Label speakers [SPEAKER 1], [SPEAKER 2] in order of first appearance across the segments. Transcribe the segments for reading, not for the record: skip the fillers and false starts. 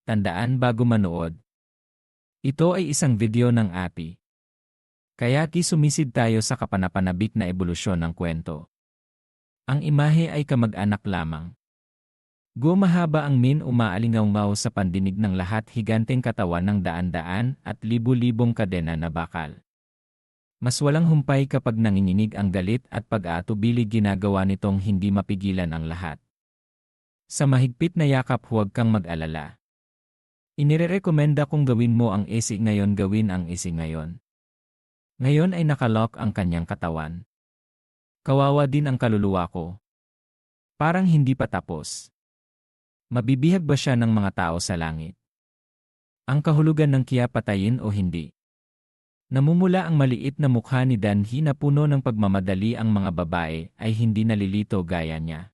[SPEAKER 1] Tandaan bago manood. Ito ay isang video ng API. Kaya sumisid tayo sa kapanapanabik na ebolusyon ng kwento. Ang imahe ay kamag-anak lamang. Gumahaba ang umaalingaw sa pandinig ng lahat higanteng katawan ng daan-daan at libu-libong kadena na bakal. Mas walang humpay kapag nanginginig ang galit at pag-aatubili ginagawa nitong hindi mapigilan ang lahat. Sa mahigpit na yakap huwag kang mag-alala. Inirerekomenda kong gawin mo ang AC ngayon gawin ang AC ngayon. Ngayon ay nakalock ang kanyang katawan. Kawawa din ang kaluluwa ko. Parang hindi pa tapos. Mabibihag ba siya ng mga tao sa langit? Ang kahulugan ng Kya patayin o hindi? Namumula ang maliit na mukha ni Danhi na puno ng pagmamadali ang mga babae ay hindi nalilito gaya niya.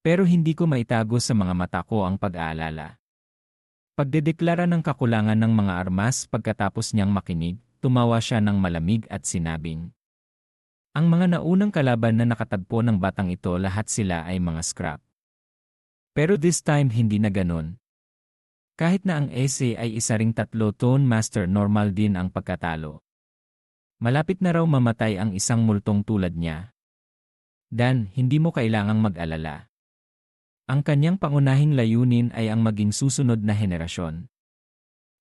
[SPEAKER 1] Pero hindi ko maitago sa mga mata ko ang pag-aalala. Pagdedeklara ng kakulangan ng mga armas pagkatapos niyang makinig, tumawa siya ng malamig at sinabing, ang mga naunang kalaban na nakatagpo ng batang ito lahat sila ay mga scrap. Pero this time hindi na ganun. Kahit na ang essay ay isa ring 3-tone master normal din ang pagkatalo. Malapit na raw mamatay ang isang multong tulad niya. Dan, hindi mo kailangang mag-alala. Ang kanyang pangunahing layunin ay ang maging susunod na henerasyon.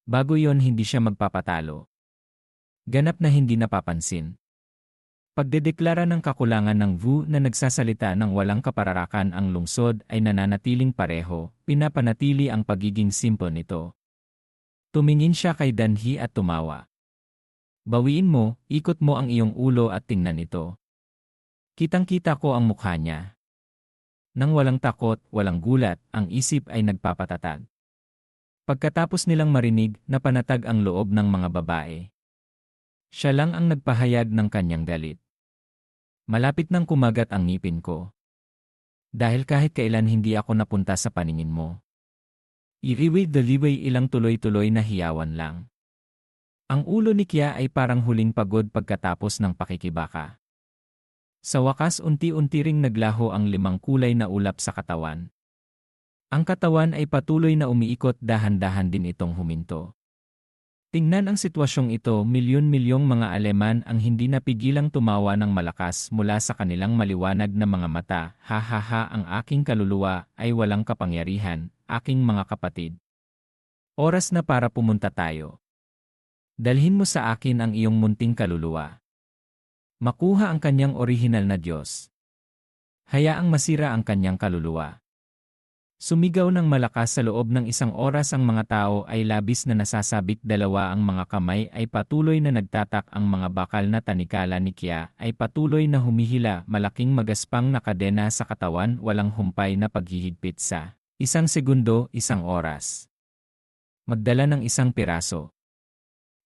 [SPEAKER 1] Bago yon hindi siya magpapatalo. Ganap na hindi napapansin. Pagdedeklara ng kakulangan ng Wu na nagsasalita ng walang kapararakan ang lungsod ay nananatiling pareho, pinapanatili ang pagiging simple nito. Tumingin siya kay Danhi at tumawa. Bawiin mo, ikot mo ang iyong ulo at tingnan ito. Kitang-kita ko ang mukha niya. Nang walang takot, walang gulat, ang isip ay nagpapatatag. Pagkatapos nilang marinig, napanatag ang loob ng mga babae. Siya lang ang nagpahayag ng kanyang galit. Malapit nang kumagat ang ngipin ko. Dahil kahit kailan hindi ako napunta sa paningin mo. Iriwi-daliway ilang tuloy-tuloy na hiyawan lang. Ang ulo ni Kya ay parang huling pagod pagkatapos ng pakikibaka. Sa wakas unti-unti ring naglaho ang 5 kulay na ulap sa katawan. Ang katawan ay patuloy na umiikot dahan-dahan din itong huminto. Tingnan ang sitwasyong ito, milyon-milyong mga Aleman ang hindi napigilang tumawa ng malakas mula sa kanilang maliwanag na mga mata. Ha ha ha, ang aking kaluluwa ay walang kapangyarihan, aking mga kapatid. Oras na para pumunta tayo. Dalhin mo sa akin ang iyong munting kaluluwa. Makuha ang kanyang orihinal na Diyos. Hayaang masira ang kanyang kaluluwa. Sumigaw ng malakas sa loob ng 1 oras ang mga tao ay labis na nasasabik, 2 ang mga kamay ay patuloy na nagtatak, ang mga bakal na tanikala ni Kya ay patuloy na humihila, malaking magaspang na kadena sa katawan, walang humpay na paghihigpit sa 1 segundo, 1 oras. Magdala ng 1 piraso.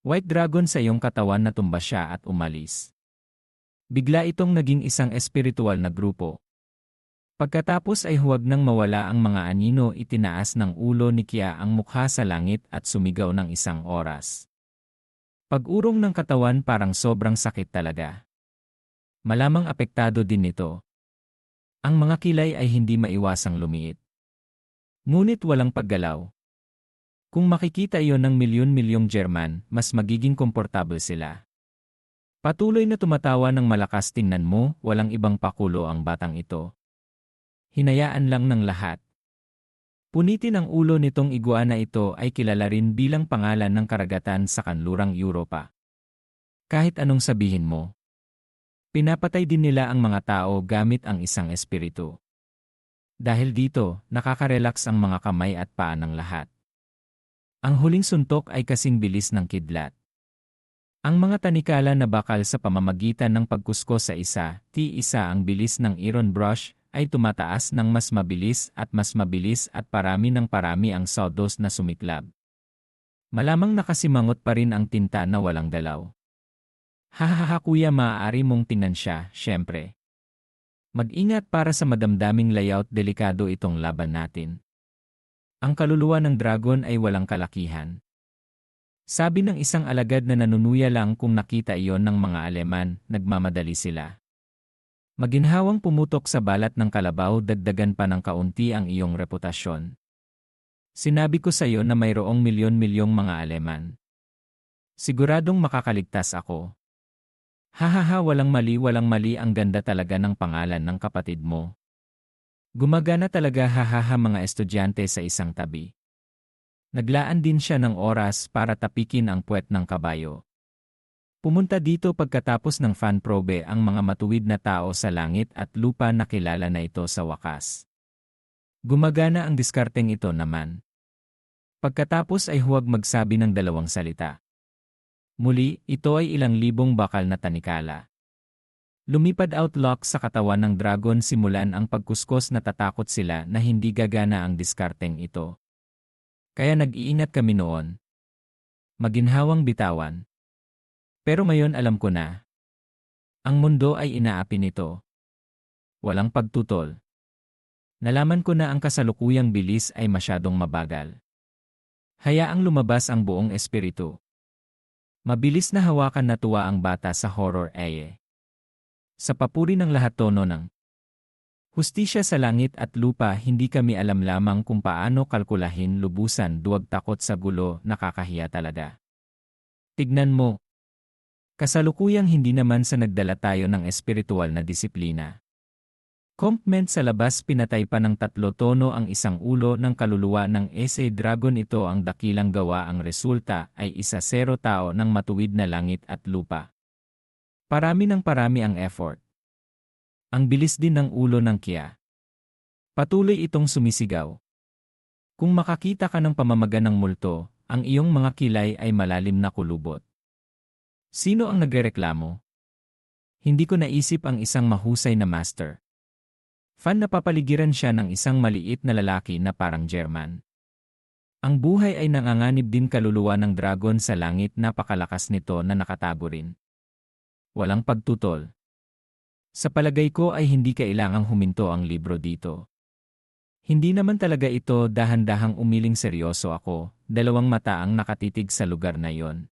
[SPEAKER 1] White Dragon sa iyong katawan na tumba siya at umalis. Bigla itong naging isang espiritual na grupo. Pagkatapos ay huwag nang mawala ang mga anino, itinaas ng ulo ni Kya ang mukha sa langit at sumigaw ng 1 oras. Pag-urong ng katawan parang sobrang sakit talaga. Malamang apektado din nito. Ang mga kilay ay hindi maiwasang lumiit. Ngunit walang paggalaw. Kung makikita iyon ng milyon-milyong German, mas magiging komportable sila. Patuloy na tumatawa ng malakas, tingnan mo, walang ibang pakulo ang batang ito. Hinayaan lang ng lahat. Punitin ang ulo nitong iguana, ito ay kilala rin bilang pangalan ng karagatan sa kanlurang Europa. Kahit anong sabihin mo. Pinapatay din nila ang mga tao gamit ang isang espiritu. Dahil dito, nakaka-relax ang mga kamay at paa ng lahat. Ang huling suntok ay kasing bilis ng kidlat. Ang mga tanikala na bakal sa pamamagitan ng pagkuskos sa isa ang bilis ng iron brush ay tumataas ng mas mabilis at parami ng parami ang sawdust na sumiklab. Malamang nakasimangot pa rin ang tinta na walang dalaw. Hahaha kuya, maaari mong tingnan siya, syempre. Mag-ingat para sa madamdaming layout, delikado itong laban natin. Ang kaluluwa ng dragon ay walang kalakihan. Sabi ng isang alagad na nanunuya lang kung nakita iyon ng mga Aleman, nagmamadali sila. Maginhawang pumutok sa balat ng kalabaw, dagdagan pa ng kaunti ang iyong reputasyon. Sinabi ko sa'yo na mayroong milyon-milyong mga Aleman. Siguradong makakaligtas ako. Hahaha, walang mali ang ganda talaga ng pangalan ng kapatid mo. Gumagana talaga, hahaha, mga estudyante sa isang tabi. Naglaan din siya ng oras para tapikin ang puwet ng kabayo. Pumunta dito pagkatapos ng fan probe ang mga matuwid na tao sa langit at lupa na kilala na ito sa wakas. Gumagana ang diskarteng ito naman. Pagkatapos ay huwag magsabi ng dalawang salita. Muli, ito ay ilang libong bakal na tanikala. Lumipad outlock sa katawan ng dragon, simulan ang pagkuskos, natatakot sila na hindi gagana ang diskarteng ito. Kaya nag-iingat kami noon. Maginhawang bitawan. Pero ngayon alam ko na. Ang mundo ay inaapi nito. Walang pagtutol. Nalaman ko na ang kasalukuyang bilis ay masyadong mabagal. Hayaang lumabas ang buong espiritu. Mabilis na hawakan na tuwa ang bata sa horror Sa papuri ng lahat, tono ng hustisya sa langit at lupa, hindi kami alam lamang kung paano kalkulahin, lubusan, duwag, takot sa gulo, nakakahiya talaga. Tignan mo. Kasalukuyang hindi naman sa nagdala tayo ng espiritual na disiplina. Comment sa labas, pinatay pa ng 3 tono ang isang ulo ng kaluluwa ng dragon. Ito ang dakilang gawa, ang resulta ay 1-0 tao ng matuwid na langit at lupa. Parami ng parami ang effort. Ang bilis din ng ulo ng Kya. Patuloy itong sumisigaw. Kung makakita ka ng pamamaga ng multo, ang iyong mga kilay ay malalim na kulubot. Sino ang nagrereklamo? Hindi ko naisip ang isang mahusay na master. Fan, napapaligiran siya ng isang maliit na lalaki na parang German. Ang buhay ay nanganganib din, kaluluwa ng dragon sa langit, napakalakas nito na nakatago rin. Walang pagtutol. Sa palagay ko ay hindi kailangang huminto ang libro dito. Hindi naman talaga ito, dahan-dahang umiling seryoso ako, 2 mata ang nakatitig sa lugar na yon.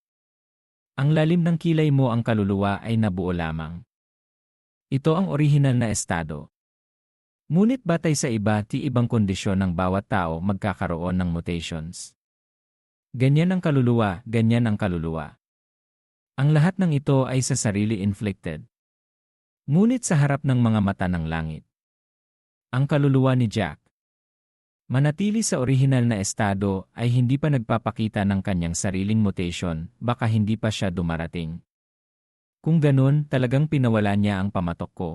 [SPEAKER 1] Ang lalim ng kilay mo, ang kaluluwa ay nabuo lamang. Ito ang orihinal na estado. Ngunit batay sa ibang kondisyon ng bawat tao, magkakaroon ng mutations. Ganyan ang kaluluwa, ganyan ang kaluluwa. Ang lahat ng ito ay sa sarili inflicted. Ngunit sa harap ng mga mata ng langit. Ang kaluluwa ni Jack, manatili sa orihinal na estado, ay hindi pa nagpapakita ng kanyang sariling mutation, baka hindi pa siya dumarating. Kung ganun, talagang pinawala niya ang pamatok ko.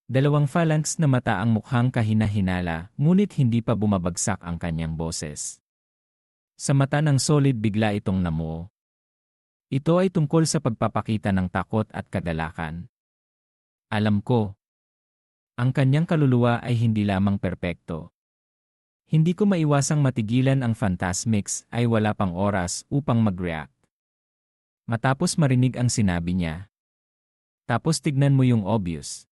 [SPEAKER 1] 2 phalanx na mata ang mukhang kahina-hinala, ngunit hindi pa bumabagsak ang kanyang boses. Sa mata ng solid, bigla itong namuo. Ito ay tungkol sa pagpapakita ng takot at kagalakan. Alam ko. Ang kanyang kaluluwa ay hindi lamang perpekto. Hindi ko maiwasang matigilan ang phantasmics, ay wala pang oras upang mag-react. Matapos marinig ang sinabi niya. Tapos tignan mo yung obvious.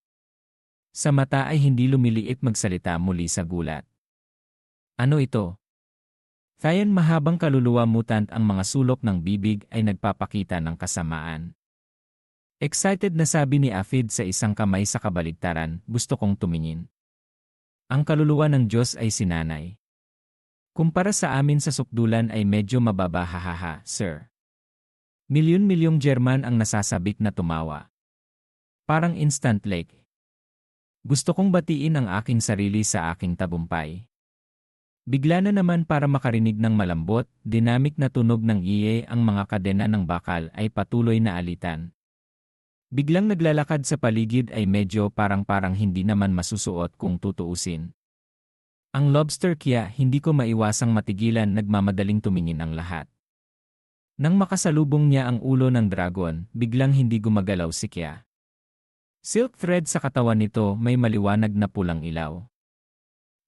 [SPEAKER 1] Sa mata ay hindi lumiliit, magsalita muli sa gulat. Ano ito? Thayan, mahabang kaluluwa, mutant ang mga sulok ng bibig ay nagpapakita ng kasamaan. Excited na sabi ni Afid sa isang kamay sa kabaligtaran, gusto kong tumingin. Ang kaluluwa ng Diyos ay sinanay. Kumpara sa amin sa sukdulan ay medyo mababa, hahaha, sir. Milyon-milyong German ang nasasabik na tumawa. Parang instant lake. Gusto kong batiin ang aking sarili sa aking tagumpay. Bigla na naman, para makarinig ng malambot, dinamik na tunog ng iye, ang mga kadena ng bakal ay patuloy na alitan. Biglang naglalakad sa paligid ay medyo parang hindi naman masusuot kung tutuusin. Ang lobster, Kya, hindi ko maiwasang matigilan, nagmamadaling tumingin ang lahat. Nang makasalubong niya ang ulo ng dragon, biglang hindi gumagalaw si Kya. Silk thread sa katawan nito, may maliwanag na pulang ilaw.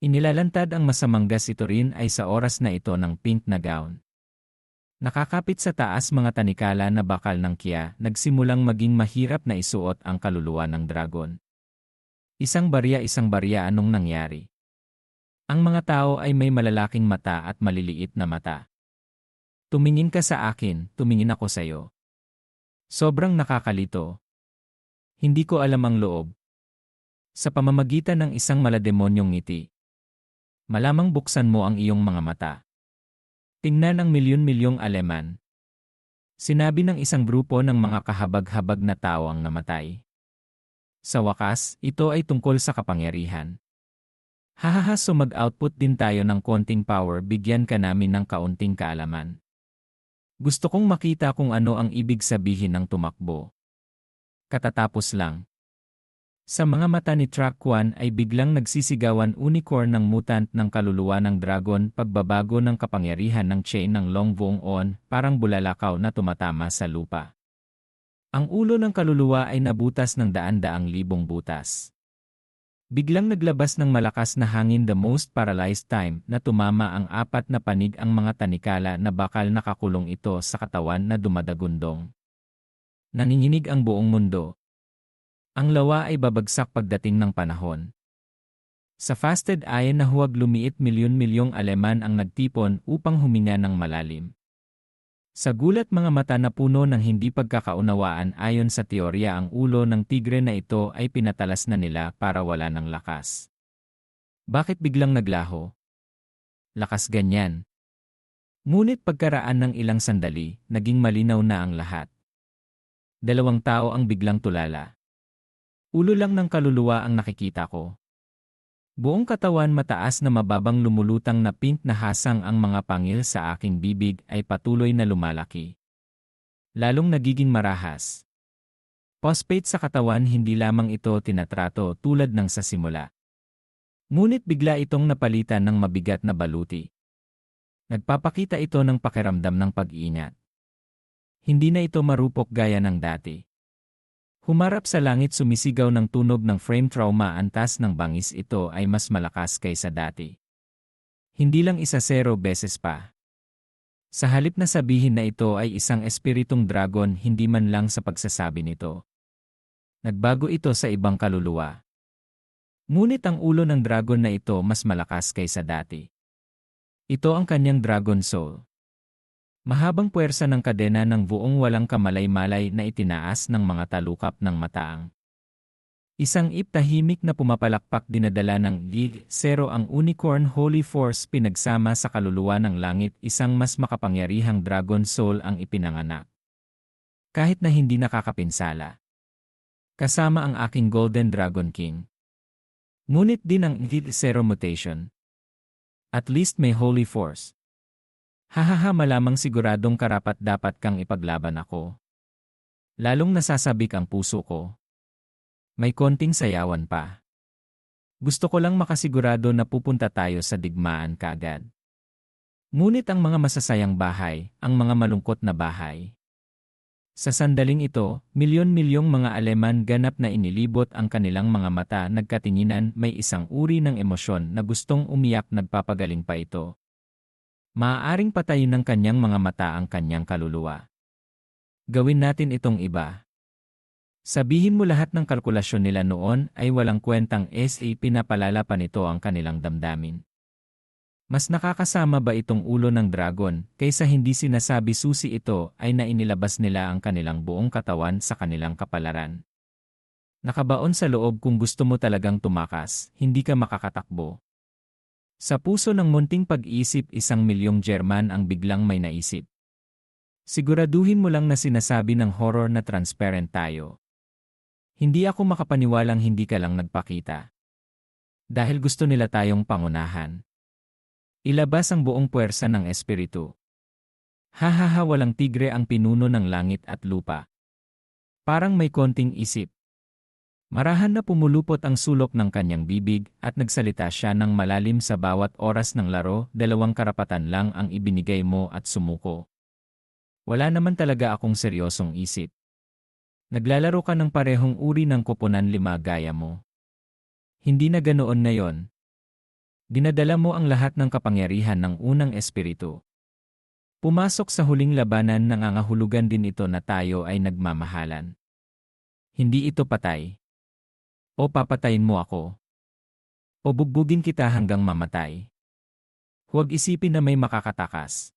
[SPEAKER 1] Inilalantad ang masamang gas, ito rin ay sa oras na ito ng pink na gown. Nakakapit sa taas, mga tanikala na bakal ng Kya, nagsimulang maging mahirap na isuot ang kaluluwa ng dragon. Isang barya, anong nangyari? Ang mga tao ay may malalaking mata at maliliit na mata. Tumingin ka sa akin, tumingin ako sa'yo. Sobrang nakakalito. Hindi ko alam ang loob. Sa pamamagitan ng isang malademonyong ngiti. Malamang buksan mo ang iyong mga mata. Tingnan ang milyon-milyong Aleman. Sinabi ng isang grupo ng mga kahabag-habag na tao ang namatay. Sa wakas, ito ay tungkol sa kapangyarihan. Hahaha, so mag-output din tayo ng konting power, bigyan ka namin ng kaunting kaalaman. Gusto kong makita kung ano ang ibig sabihin ng tumakbo. Katatapos lang. Sa mga mata ni Track 1 ay biglang nagsisigawan unicorn ng mutant ng kaluluwa ng dragon, pagbabago ng kapangyarihan ng chain ng Long Vuong On, parang bulalakaw na tumatama sa lupa. Ang ulo ng kaluluwa ay nabutas ng daan-daang libong butas. Biglang naglabas ng malakas na hangin, the most paralyzed time, na tumama ang apat na panig ang mga tanikala na bakal nakakulong ito sa katawan na dumadagundong. Nanginginig ang buong mundo. Ang lawa ay babagsak pagdating ng panahon. Sa fasted ay na huwag lumiit, milyon-milyong Aleman ang nagtipon upang huminga ng malalim. Sa gulat mga mata na puno ng hindi pagkakaunawaan, ayon sa teorya ang ulo ng tigre na ito ay pinatalas na nila para wala ng lakas. Bakit biglang naglaho? Lakas ganyan. Ngunit pagkaraan ng ilang sandali, naging malinaw na ang lahat. Dalawang tao ang biglang tulala. Ulo lang ng kaluluwa ang nakikita ko. Buong katawan mataas na mababang lumulutang na pink na hasang ang mga pangil sa aking bibig ay patuloy na lumalaki. Lalong nagiging marahas. Phosphate sa katawan, hindi lamang ito tinatrato tulad ng sa simula. Ngunit bigla itong napalitan ng mabigat na baluti. Nagpapakita ito ng pakiramdam ng pag-iingat. Hindi na ito marupok gaya ng dati. Humarap sa langit, sumisigaw ng tunog ng frame trauma, antas ng bangis, ito ay mas malakas kaysa dati. Hindi lang 1-0 beses pa. Sa halip na sabihin na ito ay isang espiritong dragon, hindi man lang sa pagsasabi nito. Nagbago ito sa ibang kaluluwa. Ngunit ang ulo ng dragon na ito mas malakas kaysa dati. Ito ang kanyang dragon soul. Mahabang puwersa ng kadena ng buong walang kamalay-malay na itinaas ng mga talukap ng mataang. Isang tahimik na pumapalakpak, dinadala ng League Zero ang Unicorn Holy Force, pinagsama sa kaluluwa ng langit, isang mas makapangyarihang dragon soul ang ipinanganak. Kahit na hindi nakakapinsala. Kasama ang aking Golden Dragon King. Ngunit din ang League Zero mutation. At least may Holy Force. Hahaha, malamang siguradong karapat-dapat kang ipaglaban ako. Lalong nasasabik ang puso ko. May konting sayawan pa. Gusto ko lang makasigurado na pupunta tayo sa digmaan kaagad. Ngunit ang mga masasayang bahay, ang mga malungkot na bahay. Sa sandaling ito, milyon-milyong mga Aleman ganap na inilibot ang kanilang mga mata, nagkatinginan, may isang uri ng emosyon na gustong umiyak, nagpapagaling pa ito. Maaaring patayin ng kanyang mga mata ang kanyang kaluluwa. Gawin natin itong iba. Sabihin mo lahat ng kalkulasyon nila noon ay walang kwentang, pinapalala pa nito ang kanilang damdamin. Mas nakakasama ba itong ulo ng dragon kaysa hindi sinasabi susi, ito ay nainilabas nila ang kanilang buong katawan sa kanilang kapalaran. Nakabaon sa loob, kung gusto mo talagang tumakas, hindi ka makakatakbo. Sa puso ng munting pag-iisip, 1,000,000 German ang biglang may naisip. Siguraduhin mo lang na sinasabi ng horror na transparent tayo. Hindi ako makapaniwalang hindi ka lang nagpakita. Dahil gusto nila tayong pangunahan. Ilabas ang buong puwersa ng espiritu. Hahaha, walang tigre ang pinuno ng langit at lupa. Parang may konting isip. Marahan na pumulupot ang sulok ng kanyang bibig at nagsalita siya ng malalim, sa bawat oras ng laro, 2 karapatan lang ang ibinigay mo at sumuko. Wala naman talaga akong seryosong isip. Naglalaro ka ng parehong uri ng koponan 5 gaya mo. Hindi na ganoon ngayon. Dinadala mo ang lahat ng kapangyarihan ng unang espiritu. Pumasok sa huling labanan, nangangahulugan din ito na tayo ay nagmamahalan. Hindi ito patay. O papatayin mo ako. O bugbugin kita hanggang mamatay. Huwag isipin na may makakatakas.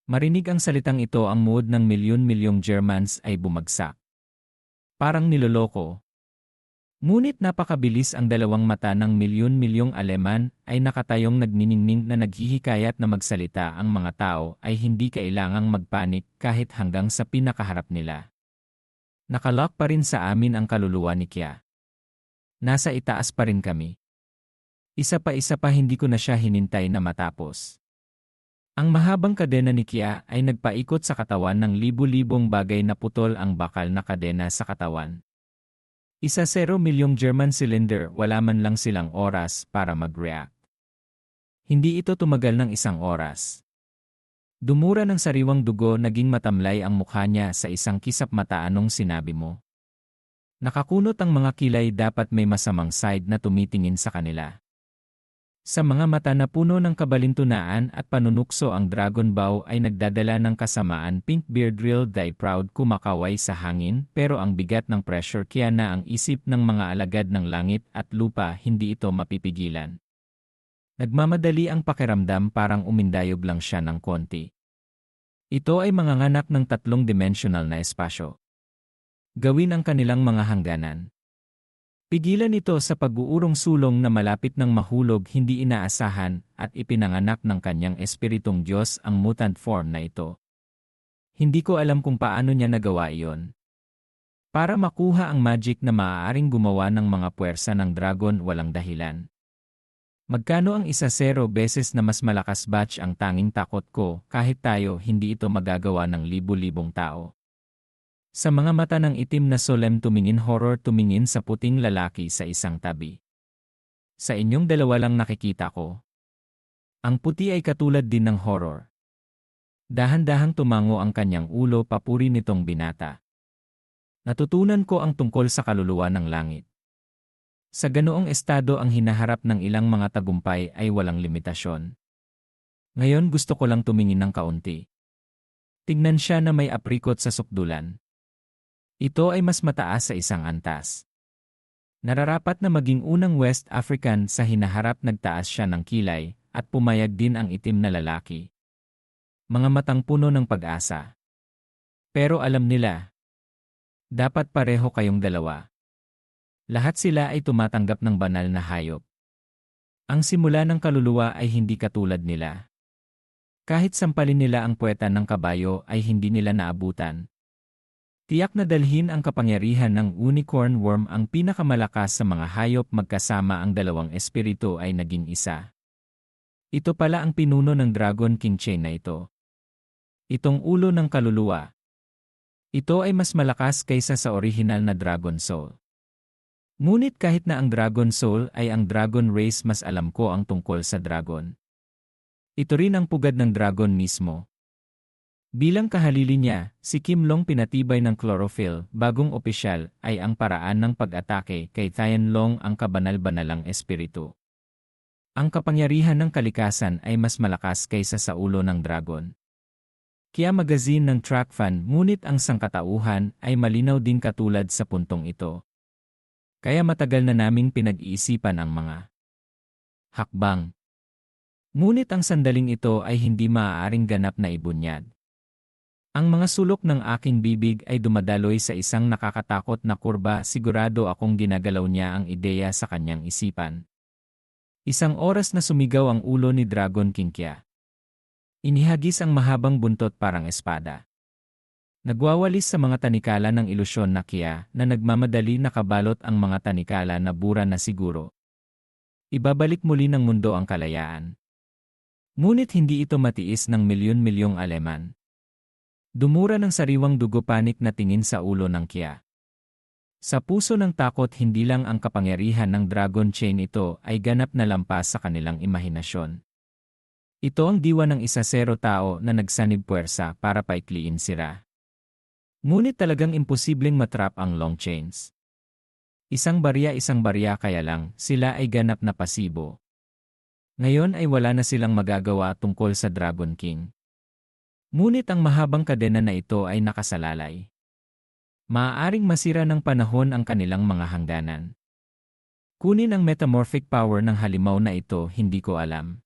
[SPEAKER 1] Marinig ang salitang ito, ang mood ng milyon-milyong Germans ay bumagsak. Parang niloloko. Ngunit napakabilis ang dalawang mata ng milyon-milyong Aleman ay nakatayong nagniningning na naghihikayat na magsalita ang mga tao ay hindi kailangang magpanik kahit hanggang sa pinakaharap nila. Nakalock pa rin sa amin ang kaluluwa ni Kya. Nasa itaas pa rin kami. Isa pa hindi ko na siya hinintay na matapos. Ang mahabang kadena ni Kya ay nagpaikot sa katawan ng libu-libong bagay na putol ang bakal na kadena sa katawan. 1-0 milyong German cylinder, wala man lang silang oras para mag-react. Hindi ito tumagal ng 1 oras. Dumura ng sariwang dugo, naging matamlay ang mukha niya sa isang kisap mata. Anong sinabi mo? Nakakunot ang mga kilay, dapat may masamang side na tumitingin sa kanila. Sa mga mata na puno ng kabalintunaan at panunukso, ang Dragon Bow ay nagdadala ng kasamaan. Pinkbeard drilled die proud, kumakaway sa hangin, pero ang bigat ng pressure kaya na ang isip ng mga alagad ng langit at lupa, hindi ito mapipigilan. Nagmamadali ang pakiramdam, parang umindayog lang siya ng konti. Ito ay manganganak ng 3-dimensional na espasyo. Gawin ang kanilang mga hangganan. Pigilan ito sa pag-uurong sulong na malapit ng mahulog, hindi inaasahan, at ipinanganak ng kanyang espiritong Diyos ang mutant form na ito. Hindi ko alam kung paano niya nagawa iyon. Para makuha ang magic na maaaring gumawa ng mga puwersa ng dragon walang dahilan. Magkano ang 1-0 beses na mas malakas batch? Ang tanging takot ko, kahit tayo, hindi ito magagawa ng libu-libong tao. Sa mga mata ng itim na solemn tumingin horror, tumingin sa puting lalaki sa isang tabi. Sa inyong dalawa lang nakikita ko. Ang puti ay katulad din ng horror. Dahan-dahang tumango ang kanyang ulo, papuri nitong binata. Natutunan ko ang tungkol sa kaluluwa ng langit. Sa ganoong estado ang hinaharap ng ilang mga tagumpay ay walang limitasyon. Ngayon gusto ko lang tumingin ng kaunti. Tignan siya na may aprikot sa sukdulan. Ito ay mas mataas sa isang antas. Nararapat na maging unang West African sa hinaharap. Nagtaas siya ng kilay at pumayag din ang itim na lalaki. Mga matang puno ng pag-asa. Pero alam nila, dapat pareho kayong dalawa. Lahat sila ay tumatanggap ng banal na hayop. Ang simula ng kaluluwa ay hindi katulad nila. Kahit sampalin nila ang puweta ng kabayo ay hindi nila naabutan. Tiyak na dalhin ang kapangyarihan ng unicorn worm, ang pinakamalakas sa mga hayop. Magkasama ang dalawang espiritu ay naging isa. Ito pala ang pinuno ng Dragon King chain na ito. Itong ulo ng kaluluwa. Ito ay mas malakas kaysa sa orihinal na Dragon Soul. Ngunit kahit na ang Dragon Soul ay ang Dragon Race, mas alam ko ang tungkol sa Dragon. Ito rin ang pugad ng Dragon mismo. Bilang kahalili niya, si Kim Long pinatibay ng chlorophyll, bagong opisyal, ay ang paraan ng pag-atake kay Tian Long, ang kabanal-banalang espiritu. Ang kapangyarihan ng kalikasan ay mas malakas kaysa sa ulo ng dragon. Kaya magazine ng track fan, ngunit ang sangkatauhan ay malinaw din katulad sa puntong ito. Kaya matagal na naming pinag-iisipan ang mga hakbang. Ngunit ang sandaling ito ay hindi maaaring ganap na ibunyad. Ang mga sulok ng aking bibig ay dumadaloy sa isang nakakatakot na kurba. Sigurado akong ginagalaw niya ang ideya sa kanyang isipan. 1 oras na sumigaw ang ulo ni Dragon King Kya. Inihagis ang mahabang buntot parang espada. Nagwawalis sa mga tanikala ng ilusyon na Kya na nagmamadali, nakabalot ang mga tanikala na bura na siguro. Ibabalik muli ng mundo ang kalayaan. Ngunit hindi ito matiis ng milyon-milyong Aleman. Dumura ng sariwang dugo, panik na tingin sa ulo ng Kya. Sa puso ng takot, hindi lang ang kapangyarihan ng Dragon Chain, ito ay ganap na lampas sa kanilang imahinasyon. Ito ang diwa ng 1-0 tao na nagsanib puwersa para paikliin sila. Ngunit talagang imposibleng matrap ang long chains. Isang barya, kaya lang sila ay ganap na pasibo. Ngayon ay wala na silang magagawa tungkol sa Dragon King. Ngunit ang mahabang kadena na ito ay nakasalalay. Maaaring masira ng panahon ang kanilang mga hangganan. Kunin ang metamorphic power ng halimaw na ito, hindi ko alam.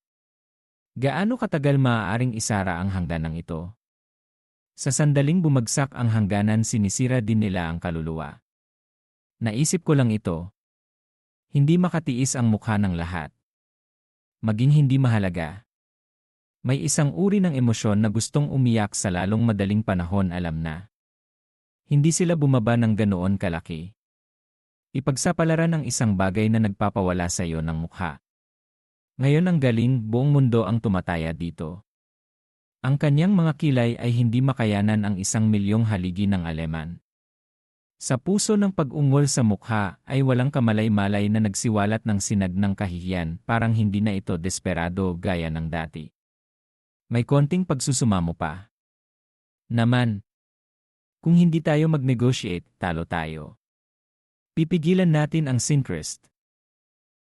[SPEAKER 1] Gaano katagal maaaring isara ang hangganan ito? Sa sandaling bumagsak ang hangganan, sinisira din nila ang kaluluwa. Naisip ko lang ito. Hindi makatiis ang mukha ng lahat. Maging hindi mahalaga. May isang uri ng emosyon na gustong umiyak sa lalong madaling panahon, alam na. Hindi sila bumaba ng ganoon kalaki. Ipagsapalaran ang isang bagay na nagpapawala sa iyo ng mukha. Ngayon ang galing, buong mundo ang tumataya dito. Ang kanyang mga kilay ay hindi makayanan ang 1,000,000 haligi ng Aleman. Sa puso ng pag-ungol sa mukha ay walang kamalay-malay na nagsiwalat ng sinag ng kahihiyan, parang hindi na ito desperado gaya ng dati. May konting pagsusumamo pa. Naman, kung hindi tayo mag-negotiate, talo tayo. Pipigilan natin ang Synchrost.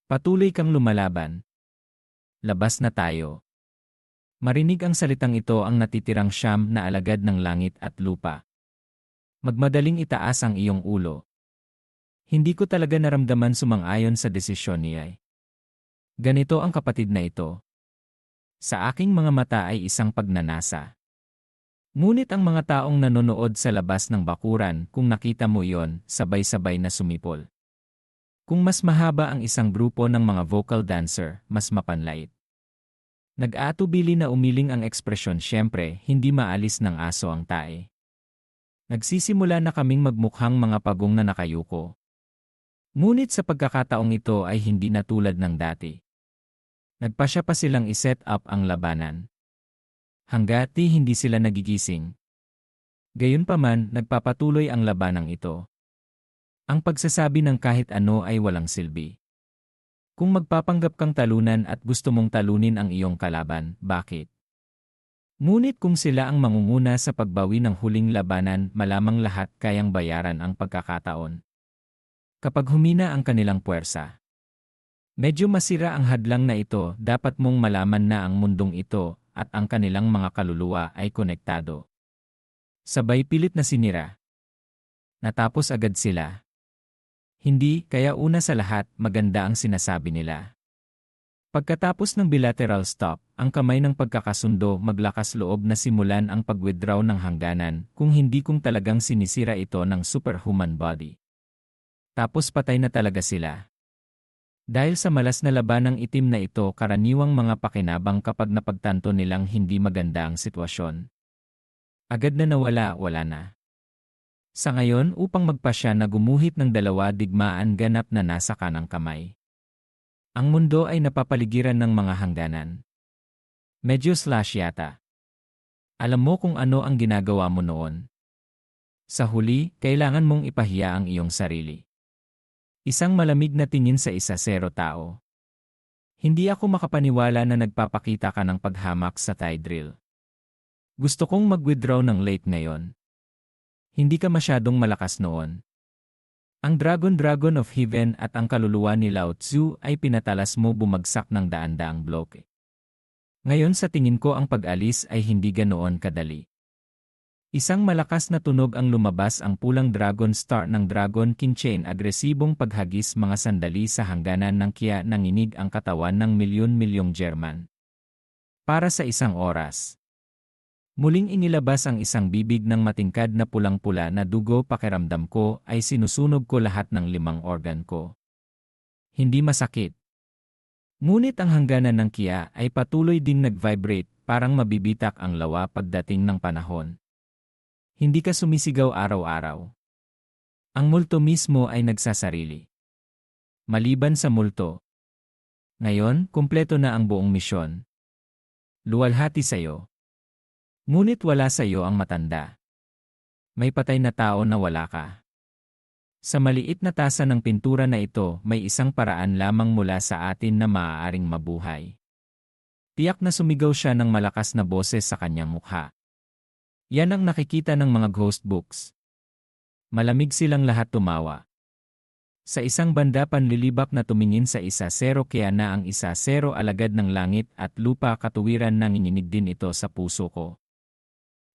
[SPEAKER 1] Patuloy kang lumalaban. Labas na tayo. Marinig ang salitang ito ang natitirang siyam na alagad ng langit at lupa. Magmadaling itaas ang iyong ulo. Hindi ko talaga naramdaman sumang-ayon sa desisyon niya. Ganito ang kapatid na ito. Sa aking mga mata ay isang pagnanasa. Ngunit ang mga taong nanonood sa labas ng bakuran, kung nakita mo iyon, sabay-sabay na sumipol. Kung mas mahaba ang isang grupo ng mga vocal dancer, mas mapanlait. Nag-aatubili na umiling ang ekspresyon, siyempre, hindi maalis ng aso ang tae. Nagsisimula na kaming magmukhang mga pagong na nakayuko. Ngunit sa pagkakataong ito ay hindi na tulad ng dati. Nagpasya pa silang iset up ang labanan. Hanggati hindi sila nagigising. Gayunpaman, nagpapatuloy ang labanang ito. Ang pagsasabi ng kahit ano ay walang silbi. Kung magpapanggap kang talunan at gusto mong talunin ang iyong kalaban, bakit? Ngunit kung sila ang mangunguna sa pagbawi ng huling labanan, malamang lahat kayang bayaran ang pagkakataon. Kapag humina ang kanilang puwersa. Medyo masira ang hadlang na ito, dapat mong malaman na ang mundong ito at ang kanilang mga kaluluwa ay konektado. Sabay pilit na sinira. Natapos agad sila. Hindi, kaya una sa lahat, maganda ang sinasabi nila. Pagkatapos ng bilateral stop, ang kamay ng pagkakasundo maglakas loob na simulan ang pag-withdraw ng hangganan, kung hindi kung talagang sinisira ito ng superhuman body. Tapos patay na talaga sila. Dahil sa malas na labanang itim na ito, karaniwang mga pakinabang kapag napagtanto nilang hindi maganda ang sitwasyon. Agad na wala na. Sa ngayon, upang magpasya na gumuhit ng dalawa, digmaan ganap na nasa kanang kamay. Ang mundo ay napapaligiran ng mga hangganan. Medyo slash yata. Alam mo kung ano ang ginagawa mo noon. Sa huli, kailangan mong ipahiya ang iyong sarili. Isang malamig na tingin sa 1-0 tao. Hindi ako makapaniwala na nagpapakita ka ng paghamak sa tie drill. Gusto kong mag-withdraw ng late ngayon. Hindi ka masyadong malakas noon. Ang Dragon of Heaven at ang kaluluwa ni Lao Tzu ay pinatalas mo bumagsak ng daan-daang bloke. Ngayon sa tingin ko ang pag-alis ay hindi ganoon kadali. Isang malakas na tunog ang lumabas, ang pulang Dragon Star ng Dragon King Chain, agresibong paghagis mga sandali sa hangganan ng Kya, nanginig ang katawan ng milyon-milyong German. Para sa isang oras. Muling inilabas ang isang bibig ng matingkad na pulang-pula na dugo, pakiramdam ko ay sinusunog ko lahat ng 5 organ ko. Hindi masakit. Ngunit ang hangganan ng Kya ay patuloy ding nag-vibrate, parang mabibitak ang lawa pagdating ng panahon. Hindi ka sumisigaw araw-araw. Ang multo mismo ay nagsasarili. Maliban sa multo. Ngayon, kumpleto na ang buong misyon. Luwalhati sa'yo. Ngunit wala sa iyo ang matanda. May patay na tao na wala ka. Sa maliit na tasa ng pintura na ito, may isang paraan lamang mula sa atin na maaaring mabuhay. Tiyak na sumigaw siya ng malakas na boses sa kanyang mukha. Yan ang nakikita ng mga ghost books. Malamig silang lahat tumawa. Sa isang banda, panlilibak na tumingin sa 1-0, kaya na ang 1-0 alagad ng langit at lupa, katuwiran, nanginginig din ito sa puso ko.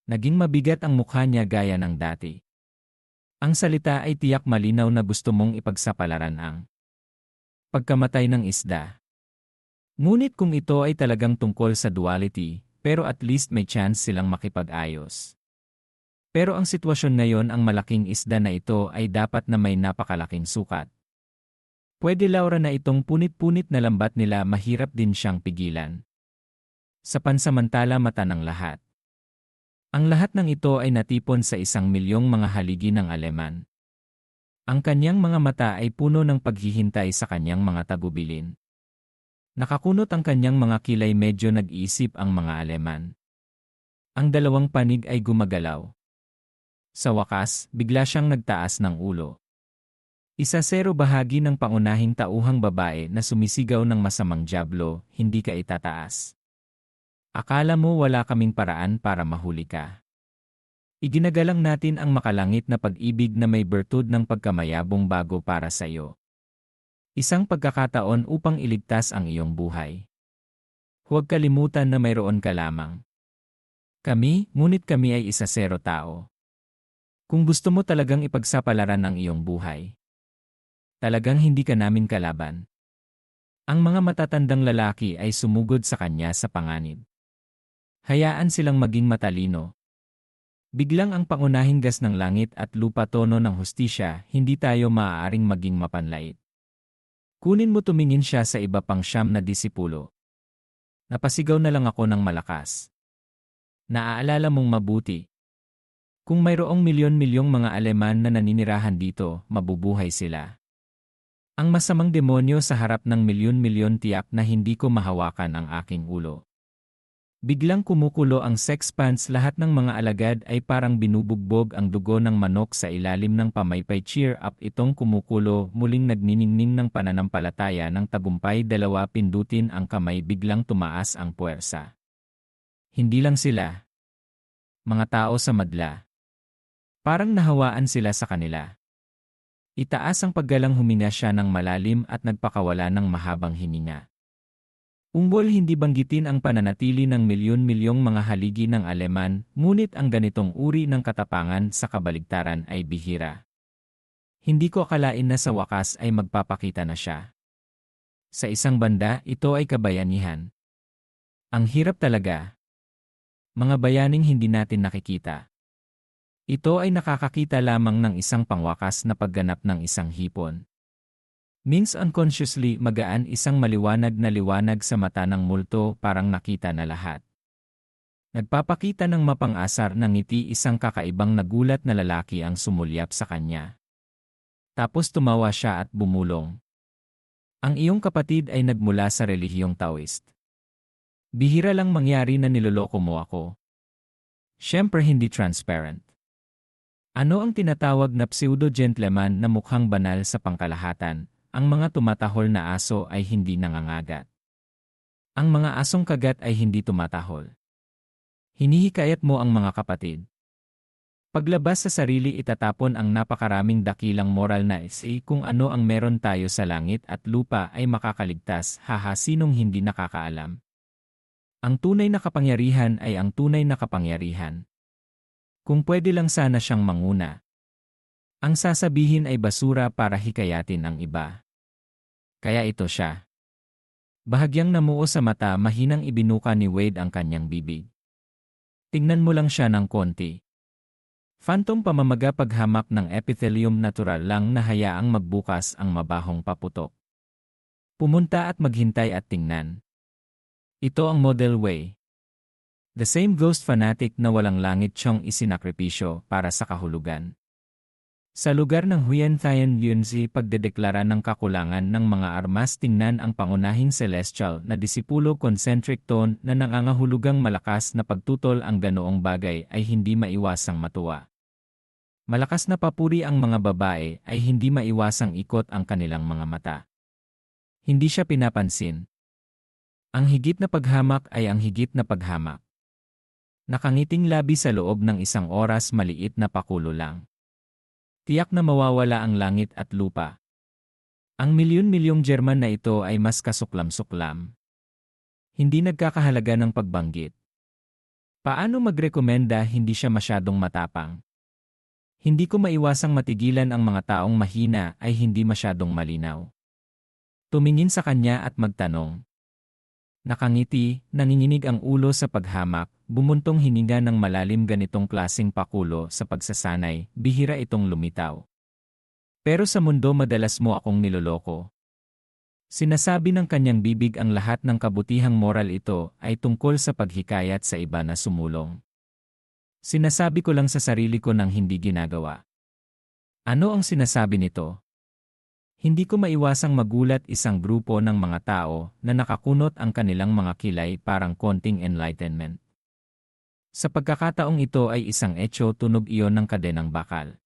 [SPEAKER 1] Naging mabigat ang mukha niya gaya ng dati. Ang salita ay tiyak malinaw na gusto mong ipagsapalaran ang pagkamatay ng isda. Ngunit kung ito ay talagang tungkol sa duality, pero at least may chance silang makipag-ayos. Pero ang sitwasyon ngayon, ang malaking isda na ito ay dapat na may napakalaking sukat. Pwede Laura na itong punit-punit na lambat nila mahirap din siyang pigilan. Sa pansamantala mata ng lahat. Ang lahat ng ito ay natipon sa 1,000,000 mga haligi ng Aleman. Ang kanyang mga mata ay puno ng paghihintay sa kanyang mga tagubilin. Nakakunot ang kanyang mga kilay, medyo nag-iisip ang mga Aleman. Ang dalawang panig ay gumagalaw. Sa wakas, bigla siyang nagtaas ng ulo. 1-0 bahagi ng pangunahing tauhang babae na sumisigaw ng masamang dyablo, hindi ka itataas. Akala mo wala kaming paraan para mahuli ka. Iginagalang natin ang makalangit na pag-ibig na may bertud ng pagkamayabong bago para sa iyo. Isang pagkakataon upang iligtas ang iyong buhay. Huwag kalimutan na mayroon ka lamang. Ngunit kami ay 1-0 tao. Kung gusto mo talagang ipagsapalaran ang iyong buhay, talagang hindi ka namin kalaban. Ang mga matatandang lalaki ay sumugod sa kanya sa panganib. Hayaan silang maging matalino. Biglang ang pangunahing gas ng langit at lupa, tono ng hustisya, hindi tayo maaaring maging mapanlait. Kunin mo, tumingin siya sa iba pang 9 na disipulo. Napasigaw na lang ako ng malakas. Naaalala mong mabuti. Kung mayroong milyon-milyong mga Aleman na naninirahan dito, mabubuhay sila. Ang masamang demonyo sa harap ng milyon-milyon, tiyak na hindi ko mahawakan ang aking ulo. Biglang kumukulo ang sex pants, lahat ng mga alagad ay parang binubugbog ang dugo ng manok sa ilalim ng pamaypay. Cheer up, itong kumukulo, muling nagniningning ng pananampalataya ng tagumpay. 2, pindutin ang kamay, biglang tumaas ang puwersa. Hindi lang sila. Mga tao sa madla. Parang nahawaan sila sa kanila. Itaas ang paggalang, huminga siya ng malalim at nagpakawala ng mahabang hininga. Umbol, hindi banggitin ang pananatili ng milyon-milyong mga haligi ng Aleman, ngunit ang ganitong uri ng katapangan sa kabaligtaran ay bihira. Hindi ko akalain na sa wakas ay magpapakita na siya. Sa isang banda, ito ay kabayanihan. Ang hirap talaga. Mga bayaning hindi natin nakikita. Ito ay nakakakita lamang ng isang pangwakas na pagganap ng isang hipon. Means unconsciously, magaan, isang maliwanag na liwanag sa mata ng multo, parang nakita na lahat. Nagpapakita ng mapang-asar ng ngiti, isang kakaibang nagulat na lalaki ang sumulyap sa kanya. Tapos tumawa siya at bumulong. Ang iyong kapatid ay nagmula sa relihiyong Taoist. Bihira lang mangyari na niloloko mo ako. Siyempre hindi transparent. Ano ang tinatawag na pseudo-gentleman na mukhang banal sa pangkalahatan? Ang mga tumatahol na aso ay hindi nangangagat. Ang mga asong kagat ay hindi tumatahol. Hinihikayat mo ang mga kapatid. Paglabas sa sarili, itatapon ang napakaraming dakilang moral na kung ano ang meron tayo sa langit at lupa ay makakaligtas, haha, sinong hindi nakakaalam. Ang tunay na kapangyarihan ay ang tunay na kapangyarihan. Kung pwede lang sana siyang manguna. Ang sasabihin ay basura para hikayatin ang iba. Kaya ito siya. Bahagyang namuo sa mata, mahinang ibinuka ni Wade ang kanyang bibig. Tingnan mo lang siya ng konti. Phantom pamamaga, paghamak ng epithelium, natural lang na hayaang magbukas ang mabahong paputok. Pumunta at maghintay at tingnan. Ito ang model way. The same ghost fanatic na walang langit siyang isinakripisyo para sa kahulugan. Sa lugar ng Huyen Thian Yunzi, pagdedeklara ng kakulangan ng mga armas, tingnan ang pangunahing celestial na disipulo, concentric tone na nangangahulugang malakas na pagtutol. Ang ganoong bagay ay hindi maiwasang matuwa. Malakas na papuri ang mga babae ay hindi maiwasang ikot ang kanilang mga mata. Hindi siya pinapansin. Ang higit na paghamak ay ang higit na paghamak. Nakangiting labi sa loob ng 1 oras, maliit na pakulo lang. Tiyak na mawawala ang langit at lupa. Ang milyon-milyong German na ito ay mas kasuklam-suklam. Hindi nagkakahalaga ng pagbanggit. Paano magrekomenda, hindi siya masyadong matapang. Hindi ko maiwasang matigilan ang mga taong mahina ay hindi masyadong malinaw. Tumingin sa kanya at magtanong. Nakangiti, nanginginig ang ulo sa paghamak, bumuntong hininga ng malalim. Ganitong klaseng pakulo sa pagsasanay, bihira itong lumitaw. Pero sa mundo madalas mo akong niloloko. Sinasabi ng kanyang bibig ang lahat ng kabutihang moral ito ay tungkol sa paghikayat sa iba na sumulong. Sinasabi ko lang sa sarili ko nang hindi ginagawa. Ano ang sinasabi nito? Hindi ko maiwasang magulat isang grupo ng mga tao na nakakunot ang kanilang mga kilay parang konting enlightenment. Sa pagkakataong ito ay isang etyo tunog iyon ng kadenang bakal.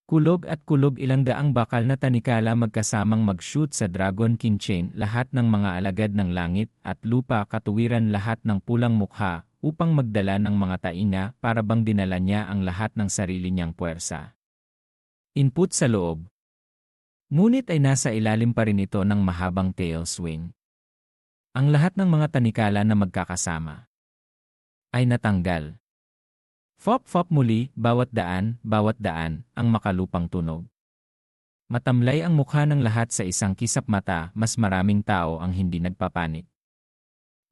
[SPEAKER 1] Kulog at kulog ilang daang bakal na tanikala magkasamang mag-shoot sa Dragon King Chain lahat ng mga alagad ng langit at lupa katuwiran lahat ng pulang mukha upang magdala ng mga tainga para bang dinala niya ang lahat ng sarili niyang puwersa. Input sa loob. Ngunit ay nasa ilalim pa rin ito ng mahabang tail swing. Ang lahat ng mga tanikala na magkakasama ay natanggal. Fop-fop muli, bawat daan, ang makalupang tunog. Matamlay ang mukha ng lahat sa isang kisap mata, mas maraming tao ang hindi nagpapanik.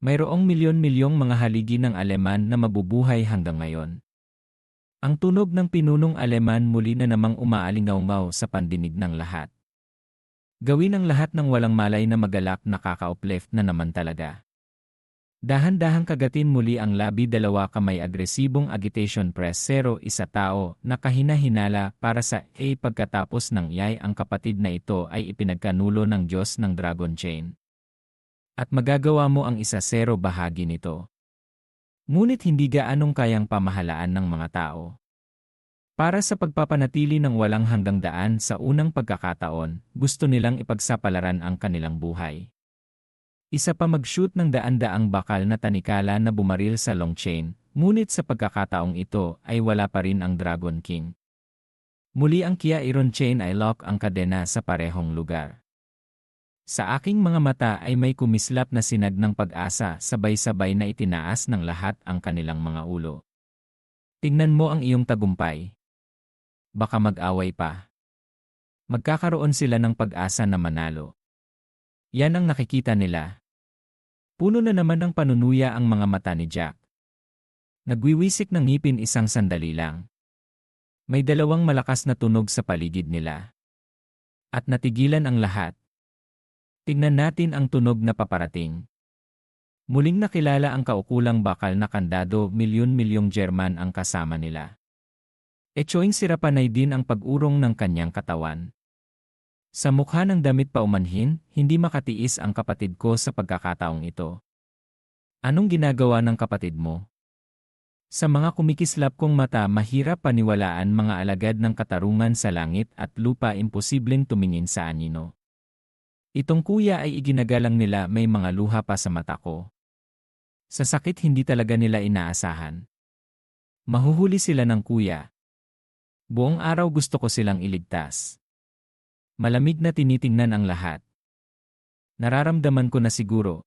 [SPEAKER 1] Mayroong milyon-milyong mga haligi ng Aleman na mabubuhay hanggang ngayon. Ang tunog ng pinunong Aleman muli na namang umaalingaw sa pandinig ng lahat. Gawin ang lahat ng walang malay na magalak na kaka-uplift na naman talaga. Dahan-dahang kagatin muli ang labi dalawa kamay agresibong agitation press 0 isa tao na kahina-hinala para sa pagkatapos ng iyay ang kapatid na ito ay ipinagkanulo ng Diyos ng Dragon Chain. At magagawa mo ang 1-0 bahagi nito. Ngunit hindi gaanong kayang pamahalaan ng mga tao. Para sa pagpapanatili ng walang hanggang daan sa unang pagkakataon, gusto nilang ipagsapalaran ang kanilang buhay. Isa pa mag-shoot ng daan-daang bakal na tanikala na bumaril sa long chain, ngunit sa pagkakataong ito ay wala pa rin ang Dragon King. Muli ang Kia Iron Chain ay lock ang kadena sa parehong lugar. Sa aking mga mata ay may kumislap na sinag ng pag-asa sabay-sabay na itinaas ng lahat ang kanilang mga ulo. Tingnan mo ang iyong tagumpay. Baka mag-away pa. Magkakaroon sila ng pag-asa na manalo. Yan ang nakikita nila. Puno na naman ng panunuya ang mga mata ni Jack. Nagwiwisik ng ngipin isang sandali lang. May dalawang malakas na tunog sa paligid nila. At natigilan ang lahat. Tingnan natin ang tunog na paparating. Muling nakilala ang kaukulang bakal na kandado, milyon-milyong German ang kasama nila. Etyoing sirapanay din ang pag-urong ng kanyang katawan. Sa mukha ng damit paumanhin, hindi makatiis ang kapatid ko sa pagkakataong ito. Anong ginagawa ng kapatid mo? Sa mga kumikislap kong mata mahirap paniwalaan mga alagad ng katarungan sa langit at lupa imposibleng tumingin sa anino. Itong kuya ay iginagalang nila may mga luha pa sa mata ko. Sa sakit hindi talaga nila inaasahan. Mahuhuli sila ng kuya. Buong araw gusto ko silang iligtas. Malamig na tinitingnan ang lahat. Nararamdaman ko na siguro.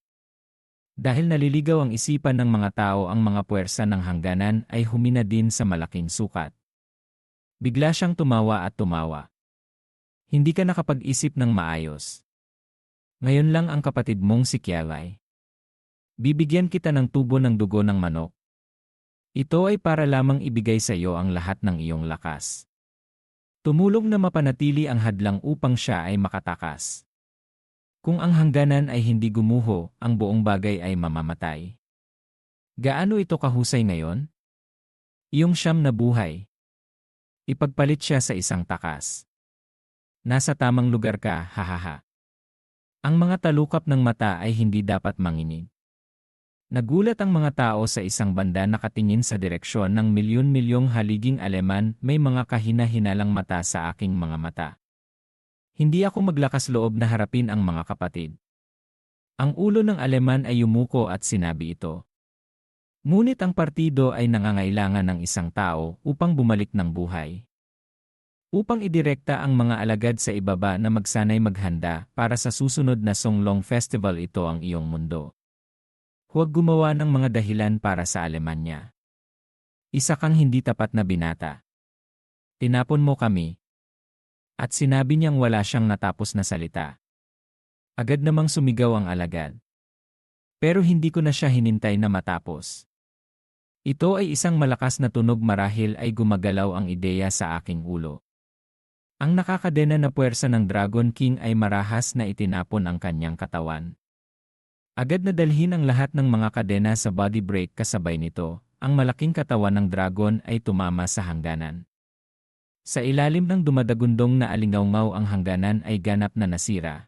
[SPEAKER 1] Dahil naliligaw ang isipan ng mga tao ang mga puwersa ng hangganan ay humina din sa malaking sukat. Bigla siyang tumawa at tumawa. Hindi ka nakapag-isip ng maayos. Ngayon lang ang kapatid mong si Kialay. Bibigyan kita ng tubo ng dugo ng manok. Ito ay para lamang ibigay sa iyo ang lahat ng iyong lakas. Tumulong na mapanatili ang hadlang upang siya ay makatakas. Kung ang hangganan ay hindi gumuho, ang buong bagay ay mamamatay. Gaano ito kahusay ngayon? Iyong siyam na buhay. Ipagpalit siya sa isang takas. Nasa tamang lugar ka, hahaha. Ang mga talukap ng mata ay hindi dapat manginig. Nagulat ang mga tao sa isang banda nakatingin sa direksyon ng milyon-milyong haliging Aleman, may mga kahina-hinalang mata sa aking mga mata. Hindi ako maglakas loob na harapin ang mga kapatid. Ang ulo ng Aleman ay yumuko at sinabi ito. Ngunit ang partido ay nangangailangan ng isang tao upang bumalik ng buhay. Upang idirekta ang mga alagad sa ibaba na magsanay maghanda para sa susunod na Songlong Festival, ito ang iyong mundo. Huwag gumawa ng mga dahilan para sa Alemanya. Isa kang hindi tapat na binata. Tinapon mo kami. At sinabi niyang wala siyang natapos na salita. Agad namang sumigaw ang alagad. Pero hindi ko na siya hinintay na matapos. Ito ay isang malakas na tunog, marahil ay gumagalaw ang ideya sa aking ulo. Ang nakakadena na puwersa ng Dragon King ay marahas na itinapon ang kanyang katawan. Agad na dalhin ang lahat ng mga kadena sa body break kasabay nito, ang malaking katawan ng dragon ay tumama sa hangganan. Sa ilalim ng dumadagundong na alingawngaw ang hangganan ay ganap na nasira.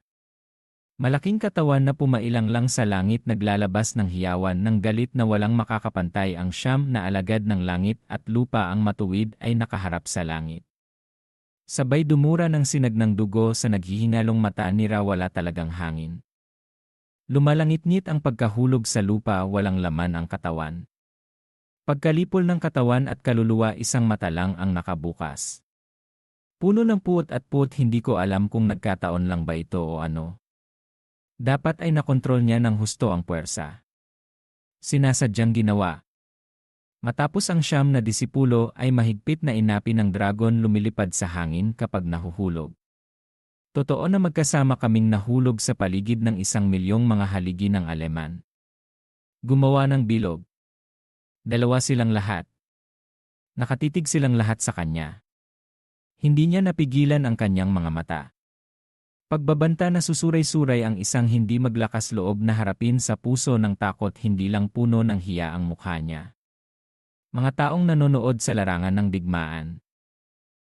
[SPEAKER 1] Malaking katawan na pumailang lang sa langit naglalabas ng hiyawan ng galit na walang makakapantay ang siyam na alagad ng langit at lupa ang matuwid ay nakaharap sa langit. Sabay dumura ng sinag ng dugo sa naghihingalong mata nira wala talagang hangin. Lumalangit-ngit ang pagkahulog sa lupa walang laman ang katawan. Pagkalipol ng katawan at kaluluwa isang mata lang ang nakabukas. Puno ng puot at puot hindi ko alam kung nagkataon lang ba ito o ano. Dapat ay nakontrol niya ng husto ang puwersa. Sinasadyang ginawa. Matapos ang siyam na disipulo ay mahigpit na inapi ng dragon lumilipad sa hangin kapag nahuhulog. Totoo na magkasama kaming nahulog sa paligid ng 1,000,000 mga haligi ng Aleman. Gumawa ng bilog. Dalawa silang lahat. Nakatitig silang lahat sa kanya. Hindi niya napigilan ang kanyang mga mata. Pagbabanta na susuray-suray ang isang hindi maglakas loob na harapin sa puso ng takot hindi lang puno ng hiya ang mukha niya. Mga taong nanonood sa larangan ng digmaan.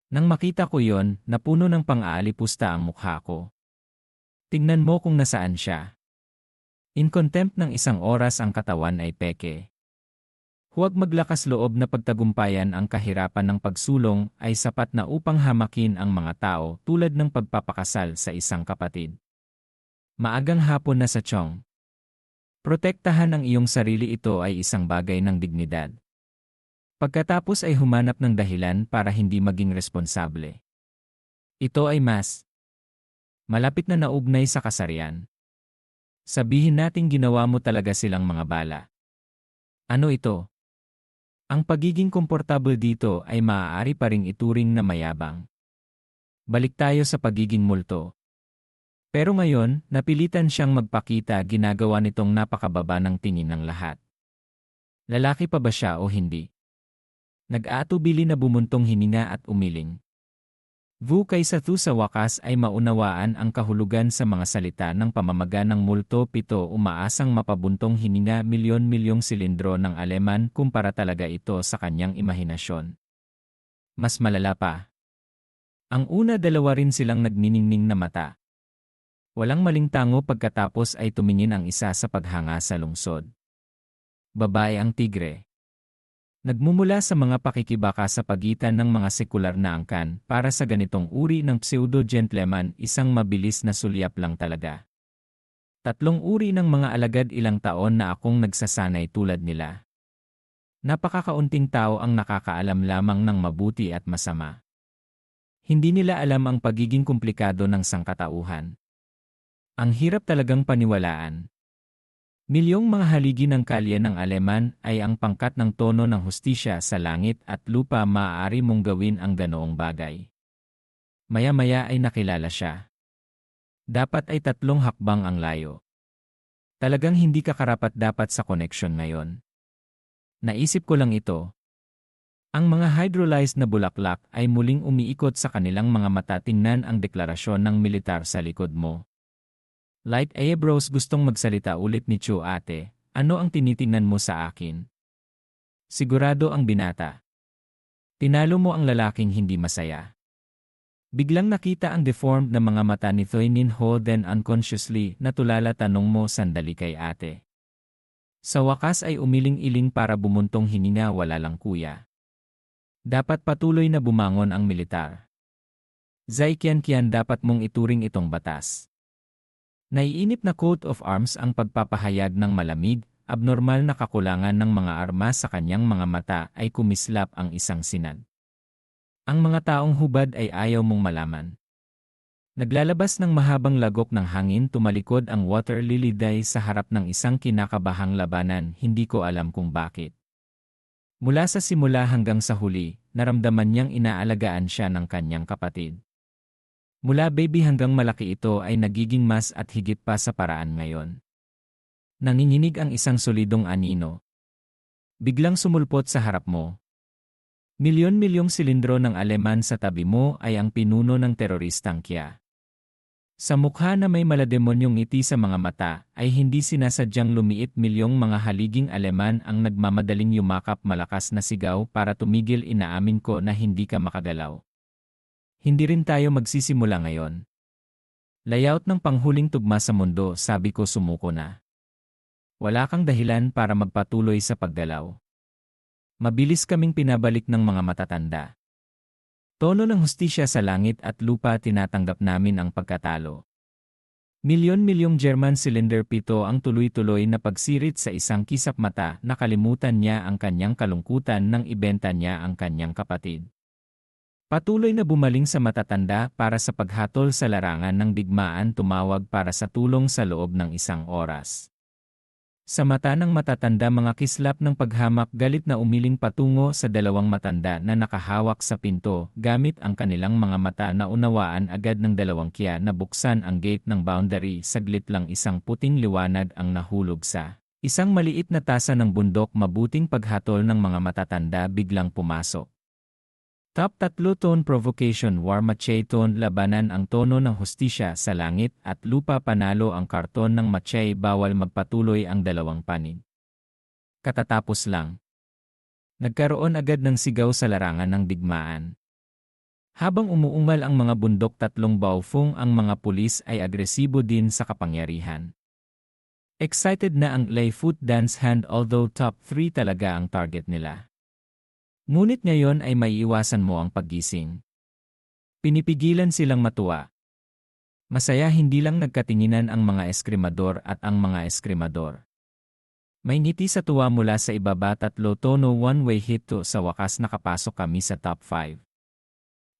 [SPEAKER 1] Nang makita ko yon, napuno ng pang-aalipusta ang mukha ko. Tingnan mo kung nasaan siya. In contempt ng 1 oras ang katawan ay peke. Huwag maglakas loob na pagtagumpayan ang kahirapan ng pagsulong ay sapat na upang hamakin ang mga tao tulad ng pagpapakasal sa isang kapatid. Maagang hapon na sa Chong. Protektahan ang iyong sarili ito ay isang bagay ng dignidad. Pagkatapos ay humanap ng dahilan para hindi maging responsable. Ito ay mas malapit na naugnay sa kasarian. Sabihin nating ginawa mo talaga silang mga bala. Ano ito? Ang pagiging komportable dito ay maaari pa ring ituring na mayabang. Balik tayo sa pagiging multo. Pero ngayon, napilitan siyang magpakita ginagawa nitong napakababa ng tingin ng lahat. Lalaki pa ba siya o hindi? Nag-aatubili na bumuntong hininga at umiling. Vu kaysa tu sa wakas ay maunawaan ang kahulugan sa mga salita ng pamamaga ng multo pito umaasang mapabuntong hininga milyon-milyong silindro ng Aleman kumpara talaga ito sa kanyang imahinasyon. Mas malala pa. Ang una dalawa rin silang nagniningning na mata. Walang maling tango pagkatapos ay tumingin ang isa sa paghanga sa lungsod. Babae ang tigre. Nagmumula sa mga pakikibaka sa pagitan ng mga sekular na angkan para sa ganitong uri ng pseudo-gentleman isang mabilis na sulyap lang talaga. 3 uri ng mga alagad ilang taon na akong nagsasanay tulad nila. Napakakaunting tao ang nakakaalam lamang ng mabuti at masama. Hindi nila alam ang pagiging komplikado ng sangkatauhan. Ang hirap talagang paniwalaan. Milyong mga haligi ng kalye ng Aleman ay ang pangkat ng tono ng hustisya sa langit at lupa maaari mong gawin ang ganoong bagay. Maya-maya ay nakilala siya. Dapat ay 3 hakbang ang layo. Talagang hindi ka karapat-dapat sa koneksyon ngayon. Naisip ko lang ito. Ang mga hydrolyzed na bulaklak ay muling umiikot sa kanilang mga mata tingnan ang deklarasyon ng militar sa likod mo. Light eyebrows gustong magsalita ulit ni Chu ate, ano ang tinitingnan mo sa akin? Sigurado ang binata. Tinalo mo ang lalaking hindi masaya. Biglang nakita ang deformed na mga mata ni Thoinin Ho then unconsciously natulala tanong mo sandali kay ate. Sa wakas ay umiling-iling para bumuntong hininga wala lang kuya. Dapat patuloy na bumangon ang militar. Zai Qianqian dapat mong ituring itong batas. Naiinip na coat of arms ang pagpapahayag ng malamig, abnormal na kakulangan ng mga armas sa kanyang mga mata ay kumislap ang isang sinad. Ang mga taong hubad ay ayaw mong malaman. Naglalabas ng mahabang lagok ng hangin tumalikod ang water lily dye sa harap ng isang kinakabahang labanan hindi ko alam kung bakit. Mula sa simula hanggang sa huli, naramdaman niyang inaalagaan siya ng kanyang kapatid. Mula baby hanggang malaki ito ay nagiging mas at higit pa sa paraan ngayon. Nanginginig ang isang solidong anino. Biglang sumulpot sa harap mo. Milyon-milyong silindro ng Aleman sa tabi mo ay ang pinuno ng teroristang Kya. Sa mukha na may malademonyong ngiti sa mga mata, ay hindi sinasadyang lumiit milyong mga haliging Aleman ang nagmamadaling yumakap malakas na sigaw para tumigil. Inaamin ko na hindi ka makagalaw. Hindi rin tayo magsisimula ngayon. Layout ng panghuling tugma sa mundo, sabi ko sumuko na. Wala kang dahilan para magpatuloy sa paggalaw. Mabilis kaming pinabalik ng mga matatanda. Tono ng hustisya sa langit at lupa, tinatanggap namin ang pagkatalo. Milyon-milyong German Cylinder 7 ang tuloy-tuloy na pagsirit sa isang kisap mata, nakalimutan niya ang kanyang kalungkutan nang ibenta niya ang kanyang kapatid. Patuloy na bumaling sa matatanda para sa paghatol sa larangan ng digmaan, tumawag para sa tulong sa loob ng 1 oras. Sa mata ng matatanda, mga kislap ng paghamak, galit na umiling patungo sa 2 matanda na nakahawak sa pinto. Gamit ang kanilang mga mata na unawaan agad ng 2 Kya na buksan ang gate ng boundary. Saglit lang isang puting liwanag ang nahulog sa isang maliit na tasa ng bundok. Mabuting paghatol ng mga matatanda, biglang pumasok. Top 3 Tone Provocation War Machay Tone Labanan ang tono ng hustisya sa langit at lupa. Panalo ang karton ng Machay. Bawal magpatuloy ang 2 panig. Katatapos lang. Nagkaroon agad ng sigaw sa larangan ng digmaan. Habang umuungal ang mga bundok, 3 baofeng ang mga pulis ay agresibo din sa kapangyarihan. Excited na ang lay foot dance hand, although top 3 talaga ang target nila. Ngunit ngayon ay maiiwasan mo ang paggising. Pinipigilan silang matuwa. Masaya, hindi lang nagkatinginan ang mga eskrimador at ang mga eskrimador. May ngiti sa tuwa mula sa ibaba. 3 tono one-way hit to. Sa wakas nakapasok kami sa top 5.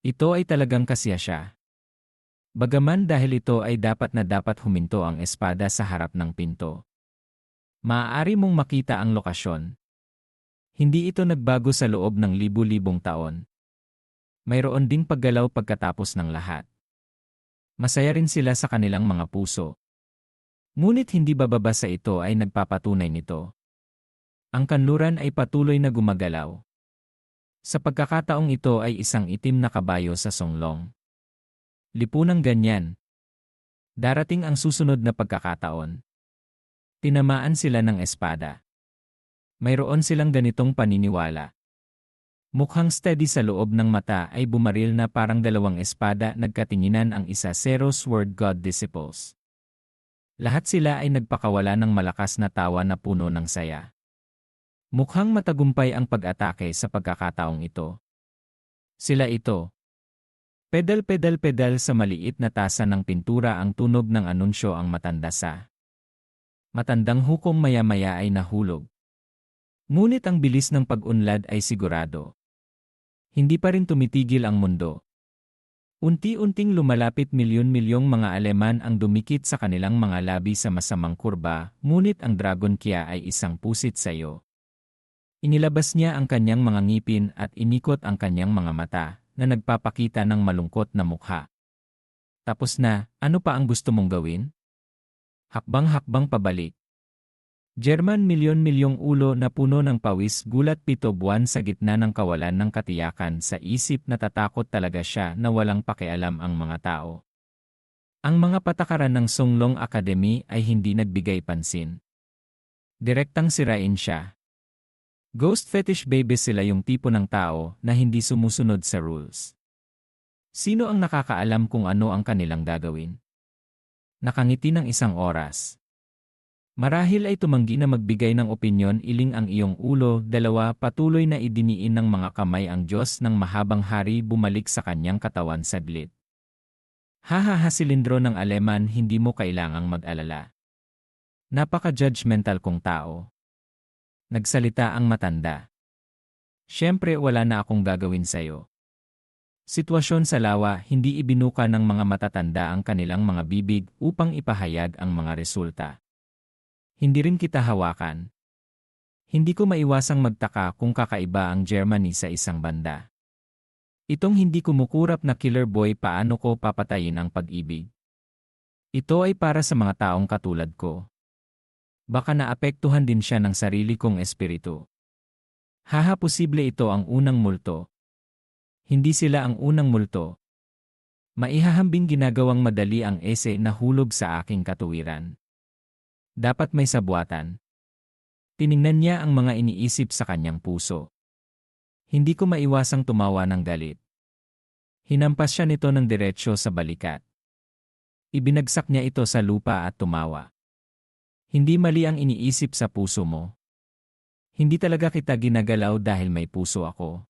[SPEAKER 1] Ito ay talagang kasiya siya. Bagaman dahil ito ay dapat na dapat huminto ang espada sa harap ng pinto. Maaari mong makita ang lokasyon. Hindi ito nagbago sa loob ng libu-libong taon. Mayroon ding paggalaw pagkatapos ng lahat. Masaya rin sila sa kanilang mga puso. Ngunit hindi bababa sa ito ay nagpapatunay nito. Ang kanluran ay patuloy na gumagalaw. Sa pagkakataong ito ay isang itim na kabayo sa songlong. Lipunang ganyan. Darating ang susunod na pagkakataon. Tinamaan sila ng espada. Mayroon silang ganitong paniniwala. Mukhang steady sa loob ng mata ay bumaril na parang 2 espada. Nagkatinginan ang isa. 0 Sword God Disciples. Lahat sila ay nagpakawala ng malakas na tawa na puno ng saya. Mukhang matagumpay ang pag-atake sa pagkakataong ito. Sila ito. Pedal-pedal-pedal sa maliit na tasa ng pintura, ang tunog ng anunsyo. Ang matanda sa matandang hukom maya-maya ay nahulog. Ngunit ang bilis ng pag-unlad ay sigurado. Hindi pa rin tumitigil ang mundo. Unti-unting lumalapit. Milyon-milyong mga Aleman ang dumikit sa kanilang mga labi sa masamang kurba, ngunit ang Dragon Kya ay isang pusit sa iyo. Inilabas niya ang kanyang mga ngipin at inikot ang kanyang mga mata na nagpapakita ng malungkot na mukha. Tapos na, ano pa ang gusto mong gawin? Hakbang-hakbang pabalik. German, milyon-milyong ulo na puno ng pawis, gulat. 7 buwan sa gitna ng kawalan ng katiyakan sa isip. Natatakot talaga siya na walang pakialam ang mga tao. Ang mga patakaran ng Songlong Academy ay hindi nagbigay pansin. Direktang sirain siya. Ghost fetish babies sila, yung tipo ng tao na hindi sumusunod sa rules. Sino ang nakakaalam kung ano ang kanilang gagawin? Nakangiti ng 1 oras. Marahil ay tumanggi na magbigay ng opinyon. Iling ang iyong ulo. 2 Patuloy na idiniin ng mga kamay ang Diyos ng mahabang hari. Bumalik sa kanyang katawan saglit. Hahaha, silindro ng Aleman, hindi mo kailangang mag-alala. Napaka-judgmental kong tao. Nagsalita ang matanda. Siyempre wala na akong gagawin sa'yo. Sitwasyon sa lawa, hindi ibinuka ng mga matatanda ang kanilang mga bibig upang ipahayag ang mga resulta. Hindi rin kita hawakan. Hindi ko maiwasang magtaka kung kakaiba ang Germany sa isang banda. Itong hindi kumukurap na killer boy, paano ko papatayin ang pag-ibig? Ito ay para sa mga taong katulad ko. Baka naapektuhan din siya ng sarili kong espiritu. Posible ito ang unang multo. Hindi sila ang unang multo. Maihahambing ginagawang madali ang ese na hulog sa aking katuwiran. Dapat may sabuatan. Tiningnan niya ang mga iniisip sa kanyang puso. Hindi ko maiwasang tumawa ng galit. Hinampas siya nito ng diretsyo sa balikat. Ibinagsak niya ito sa lupa at tumawa. Hindi mali ang iniisip sa puso mo. Hindi talaga kita ginagalaw dahil may puso ako.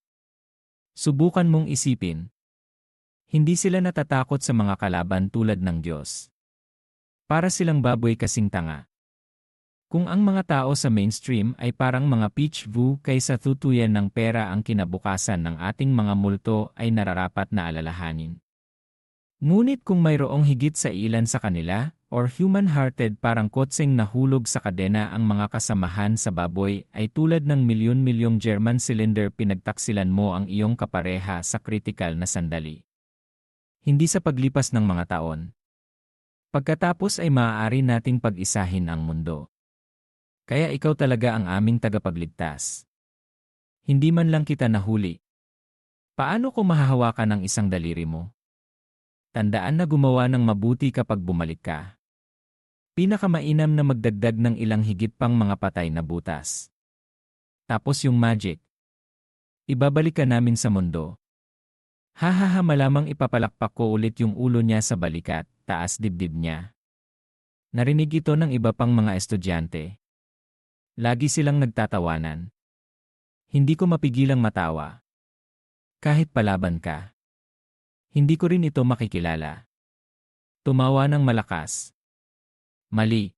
[SPEAKER 1] Subukan mong isipin. Hindi sila natatakot sa mga kalaban tulad ng Diyos. Para silang baboy kasing tanga. Kung ang mga tao sa mainstream ay parang mga peach vu kaysa tutuyan ng pera ang kinabukasan ng ating mga multo ay nararapat na alalahanin. Ngunit kung mayroong higit sa ilan sa kanila, or human-hearted parang kotseng nahulog sa kadena ang mga kasamahan sa baboy ay tulad ng milyon-milyong German cylinder pinagtaksilan mo ang iyong kapareha sa kritikal na sandali. Hindi sa paglipas ng mga taon. Pagkatapos ay maaari nating pag-isahin ang mundo. Kaya ikaw talaga ang aming tagapagligtas. Hindi man lang kita nahuli. Paano ko mahahawakan ang isang daliri mo? Tandaan na gumawa ng mabuti kapag bumalik ka. Pinakamainam na magdagdag ng ilang higit pang mga patay na butas. Tapos yung magic. Ibabalik ka namin sa mundo. Hahaha, malamang ipapalakpak ko ulit yung ulo niya sa balikat, taas dibdib niya. Narinig ito ng iba pang mga estudyante. Lagi silang nagtatawanan. Hindi ko mapigilang matawa. Kahit palaban ka. Hindi ko rin ito makikilala. Tumawa ng malakas. Mali.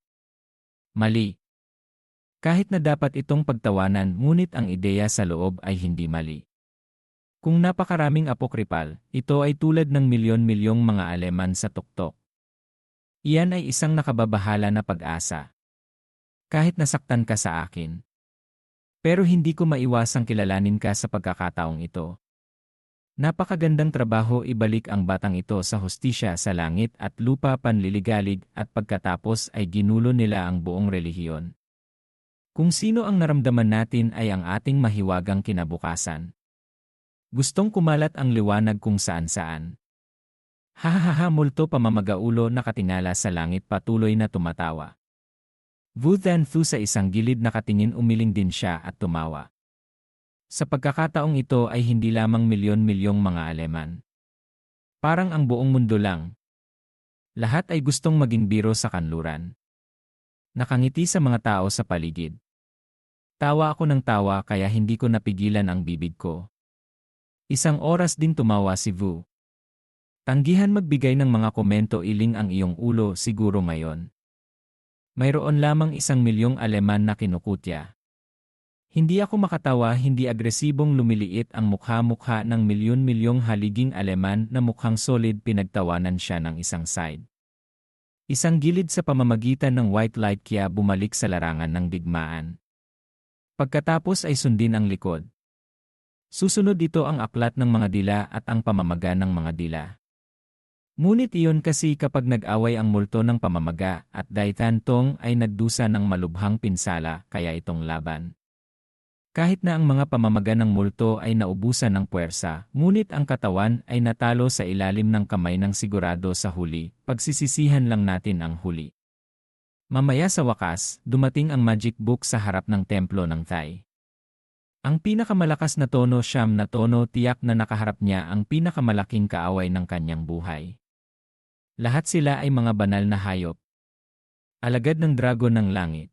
[SPEAKER 1] Mali. Kahit na dapat itong pagtawanan, ngunit ang ideya sa loob ay hindi mali. Kung napakaraming apokripal, ito ay tulad ng milyon-milyong mga aleman sa tuktok. Iyan ay isang nakababahala na pag-asa. Kahit nasaktan ka sa akin. Pero hindi ko maiwasang kilalanin ka sa pagkakataong ito. Napakagandang trabaho, ibalik ang batang ito sa hustisya sa langit at lupa, panliligalig, at pagkatapos ay ginulo nila ang buong relihiyon. Kung sino ang naramdaman natin ay ang ating mahiwagang kinabukasan. Gustong kumalat ang liwanag kung saan-saan. Hahaha, multo pamamagaulo nakatingala sa langit, patuloy na tumatawa. Vu Thanfu sa isang gilid nakatingin, umiling din siya at tumawa. Sa pagkakataong ito ay hindi lamang milyon-milyong mga aleman. Parang ang buong mundo lang. Lahat ay gustong maging biro sa kanluran. Nakangiti sa mga tao sa paligid. Tawa ako ng tawa kaya hindi ko napigilan ang bibig ko. Isang oras din tumawa si Vu. Tanggihan magbigay ng mga komento, iling ang iyong ulo siguro ngayon. Mayroon lamang 1,000,000 aleman na kinukutya. Hindi ako makatawa, hindi agresibong lumiliit ang mukha-mukha ng milyon-milyong haliging aleman na mukhang solid, pinagtawanan siya ng isang side. Isang gilid sa pamamagitan ng white light kaya bumalik sa larangan ng digmaan. Pagkatapos ay sundin ang likod. Susunod ito ang aklat ng mga dila at ang pamamaga ng mga dila. Ngunit iyon kasi kapag nag-away ang multo ng pamamaga at Daitantong ay nagdusa ng malubhang pinsala kaya itong laban. Kahit na ang mga pamamaga ng multo ay naubusan ng puwersa, ngunit ang katawan ay natalo sa ilalim ng kamay ng sigurado sa huli, pagsisisihan lang natin ang huli. Mamaya sa wakas, dumating ang magic book sa harap ng templo ng Thai. Ang pinakamalakas na tono, siyam na tono, tiyak na nakaharap niya ang pinakamalaking kaaway ng kanyang buhay. Lahat sila ay mga banal na hayop. Alagad ng dragon ng langit.